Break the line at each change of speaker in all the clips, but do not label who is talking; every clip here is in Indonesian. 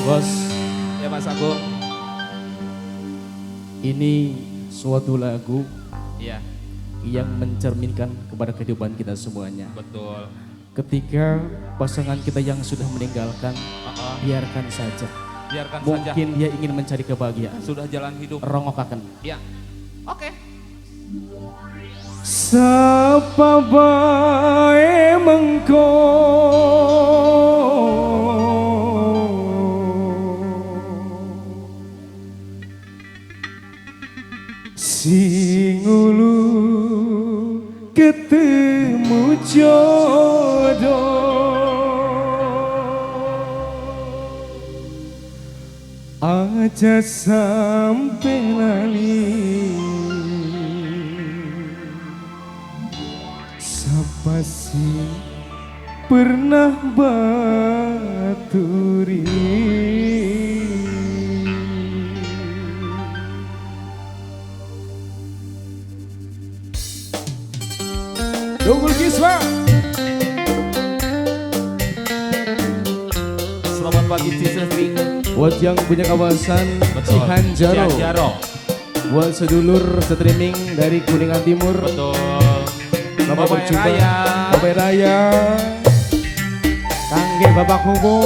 Bos,
Ya Mas Agung.
ini suatu lagu
Iya,
yang mencerminkan kepada kehidupan kita semuanya.
betul.
Ketika pasangan kita yang sudah meninggalkan, biarkan saja.
Biarkan saja.
Mungkin dia ingin mencari kebahagiaan.
Sudah jalan hidup.
Rongokaken.
Iya. Oke.
Sapa bae mengko sing ulu ketemu jodoh aja sampai lali. Siapa sih pernah baturi Tunggul Kiswa.
Selamat pagi Cisesri.
Buat yang punya kawasan Cihanjaro,
Cihanjaro.
buat sedulur streaming dari Kuningan Timur,
Betul.
selamat
Bapak
berjumpa.
Raya.
Bapak Raya, Kangge Bapak Hugo,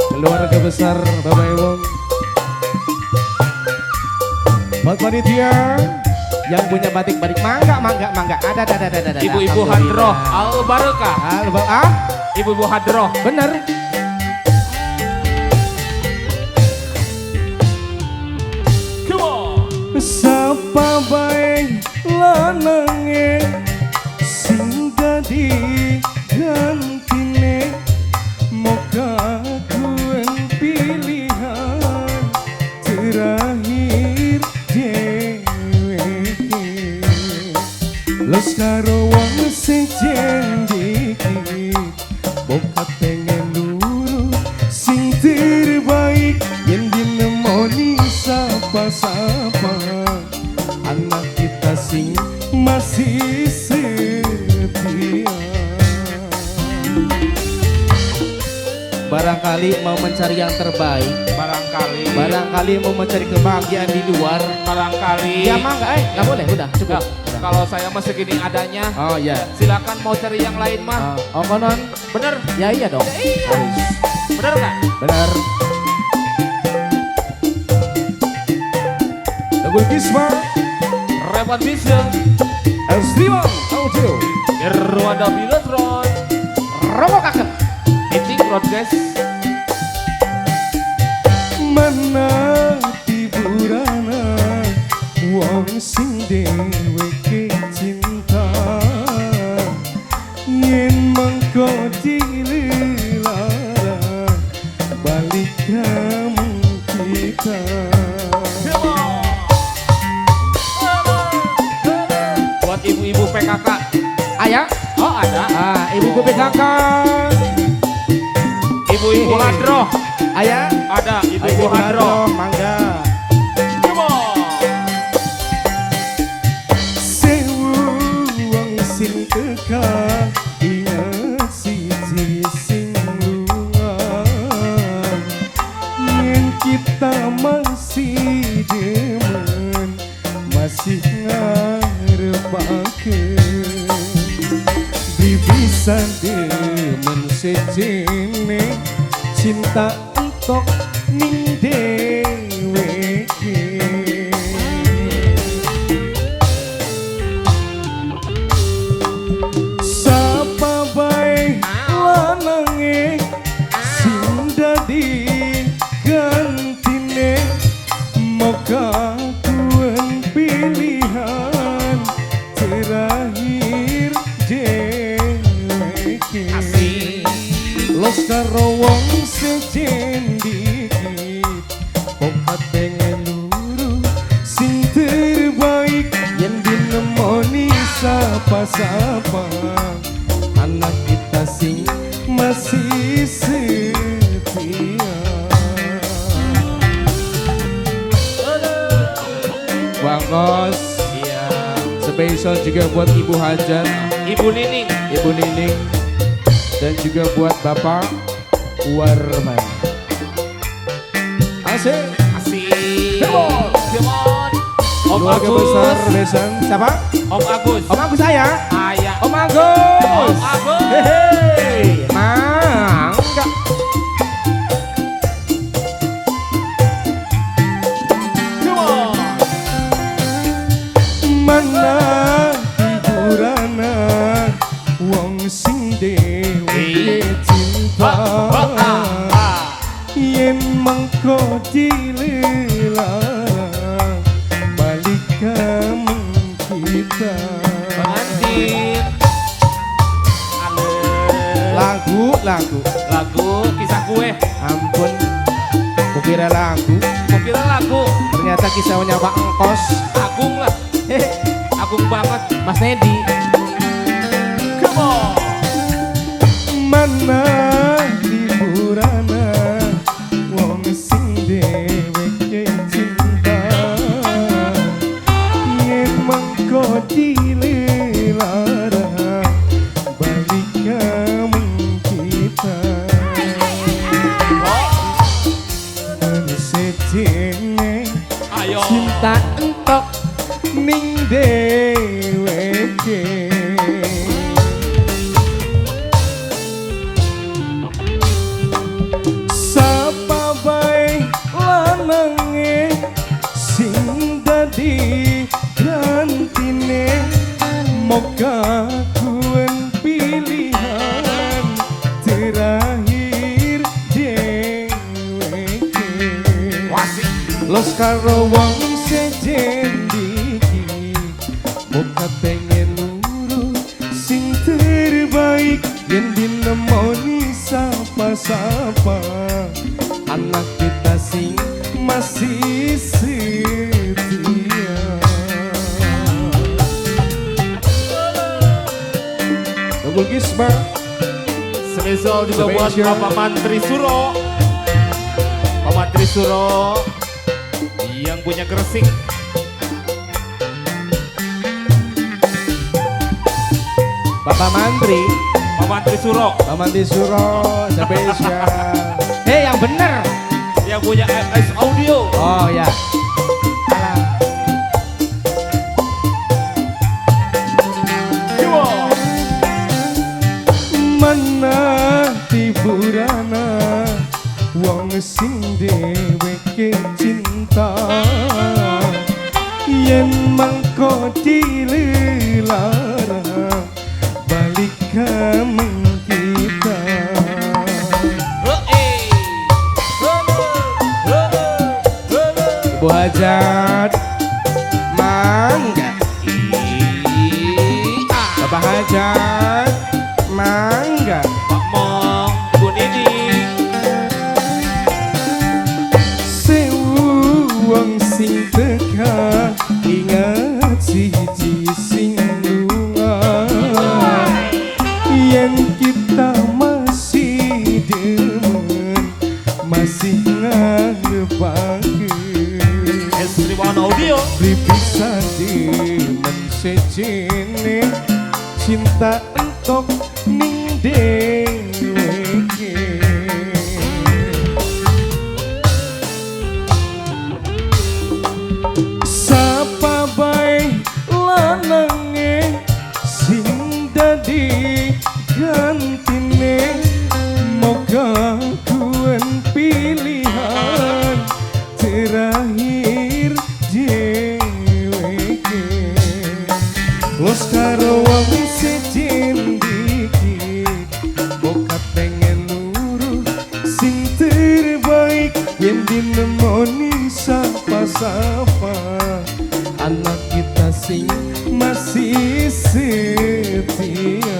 keluarga besar Bapak Ibu, buat panitia yang punya batik-batik, mangga, ada.
Ibu-ibu Hadroh Al Barokah. Ibu-ibu Hadroh.
Bener.
Come on.
Sapa bae lanange sing dadi gantine moga kuen pilihan terakhir dewe los karo wong sing dikit bokat pengen luru sing terbaik yang dinemoni sapa-sapa anak kita sing masih setia. Barangkali mau mencari yang terbaik, barangkali mau mencari kebahagiaan di luar,
barangkali.
ya mangga, nggak boleh, udah cukup. Udah.
Kalau saya masih segini adanya,
Oh ya,
silakan mau cari yang lain mah.
oh konon,
Bener,
ya iya dong.
iya. Bener nggak?
Benar. Tunggul Kisma,
Revan Bisa,
Elstimo, Audio,
Irwanda Bilotron,
Romokaken.
Meeting Broadcast.
Mana tiburana wong sing deweke cinta yen mengko dilelara balik kamu kita.
Buat ibu-ibu PKK.
Ayah,
Oh ada.
ibu PKK.
Ibu-ibu Hadroh.
Ayah,
Ada ibu-ibu Hadroh.
mangga.
Come on.
Sewu wong sing teka ingat siji sing lunga yen kita masih demen masih ngarepaken bisa demen sejene cinta entok ning dheweke. Sapa bae lanange sing dadi gantine moga kuen pilihan terakhir deweke. Los karo wong sejen dikit pokat pengen luru sing terbaik yang dinemoni sapa-sapa anak kita sing masih setia. Bangkos,
Iya.
spesial juga buat Ibu Hajar,
Ibu Nining.
Ibu Nining, dan juga buat Bapak Warman. Asik.
Asik.
Demon.
Demon. Om
Keluarga
Agus.
besar Besan. Siapa?
Om Agus.
Om Agus saya.
Ayah.
Om Agus.
Om Agus.
Hehe. Mangga.
Demon.
Mana hiburana wong sing dhewe cinta. Yen mengko dilarang balik kamu kita.
Pengantin.
Lagu
Kisah kue.
ampun kukira lagu
Kau kira lagu.
ternyata kisahnya Pak Engkos.
Agung lah.
Hehe.
Agung banget.
Mas Nedi.
Come on.
Mana hiburana wong sing dheweke cinta. Yen mengko dilarang balik kamu kita. Sejene
Ayo.
cinta entok ning dheweke. Sapa bae lanange sing dadi gantine, moga kuen pilihan terakhir dheweke.
Wasik.
Los karo wong sejen iki, moga pengen nurut sing terbaik yen dinemoni sapa-sapa anak kita sing masih setia. Tunggu Gisma.
Spesial juga buat
Spesial.
Bapak Mantri Suro. Pak Mantri Suro yang punya Gresik.
Bapak Mantri,
Pak Mantri Suro
Bapak Mantri Suro, spesial. Hei yang bener.
yang punya MS Audio.
Oh ya. Alah.
Yo.
Mana hiburana wong sing dheweke cinta. Yen mangko dilarang balik kamu kita. Ibu Hajat mangga. Bapak Hajat mangga.
Pak Mong, Bu Nini.
Sewu wong sing teka ingat siji sing lunga. Yen kita masih demen masih ngadepaken
S31 Audio.
bisa demen sejene cinta entok ning dheweke. Sapa bae lanange sing dadi gantine, moga kuen pilihan terakhir dheweke. Los karo wong sejen dikit, moga pengen nurut sing terbaik yen dinemoni sapa-sapa anak kita sing masih setia.